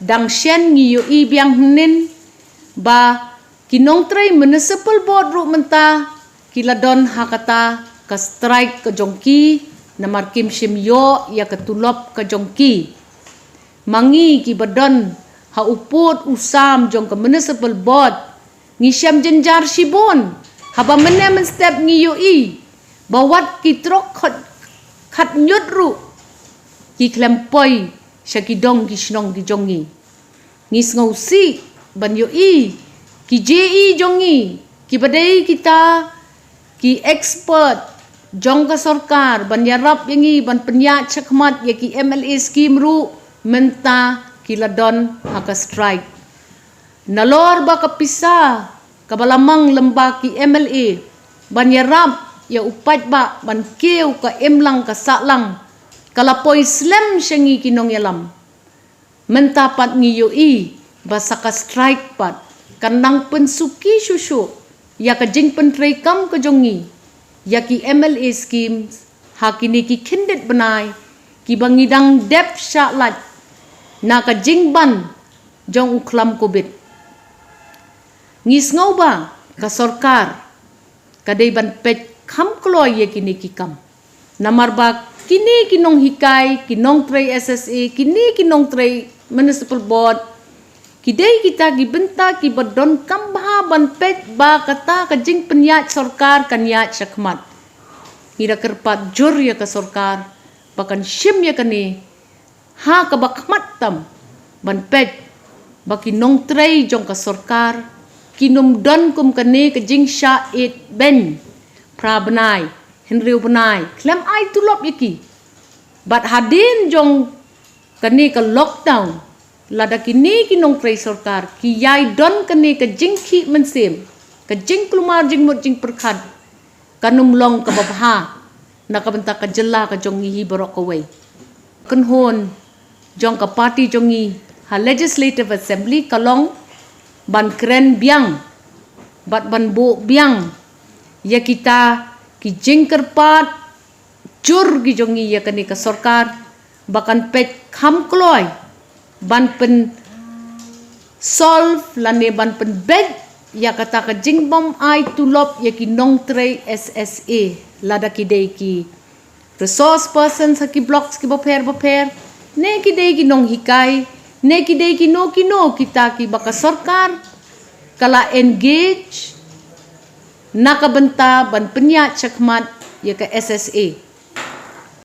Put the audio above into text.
dang shen ngi yo i biang hnin ba kinong tray municipal board ru menta kiladon hakata ka strike ka jongki na markim shim yo ya ka tulop ka jongki mangi ki badon ha upot usam jong ka municipal board ngi syam jenjar shibon haba menem step ngi yo i bawat ki trok khat nyut ru ki klempoi syakidong ki shnong ki jongi ngis ngau si ban yo i ki je jongi ki badai kita ki expert jong ka sarkar ban yarap yangi ban penyat chakmat ya ki MLA scheme ru menta kiladon haka strike nalor ba kapisa kabalamang lembah ki MLA ban yarap ya upat ba ban keu ka emlang ka saklang kalapoi slam syangi kinong yalam mentapat ngiyo i basa ka strike pat kanang pensuki susu ya ka jing pentray kam ka jongi ya ki MLA schemes hakini ki kindet benai ki bangidang dep syaklat na ka jing ban jong uklam kubit ngis ngau ba ka sarkar kadai ban pet kam kloy ya kini ki kam namar ba kini kinong hikay kinong tray SSA kini kinong tray municipal board kidai kita gibenta ki badon kambha ban pet ba kata ka jing penyat sarkar kanyat syakmat ngira kerpat jur ya ka sarkar bakan syim ya kani ha ka bakmat tam ban pet baki nong tray jong ka sarkar kinum don kum kani ka jing sha it ben pra benai henriu benai klem ai tulop yaki bat hadin jong kani ka lockdown lada kini kinong tray sarkar ki yai don kani ka jing ki mensim ka jing klumar jing mut jing perkhat kanum long ka babha na ka benta ka jela ka jongi hi barok away kanhon jong ka party jongi ha legislative assembly kalong ban kren biang bat ban bo biang ya kita ki jing kerpat jur gi jongi ya kani ka sarkar bakan pet kham kloy ban pen solve lane ban pen bed ya kata ka jing bom ai tulop ya ki nong tray SSA lada ki dei ki resource person sa ki blocks ki baper ne ki dei ki nong hikai ne ki dei ki no kita ki baka sarkar kala engage nakabenta ban penyat chakmat ya ka SSA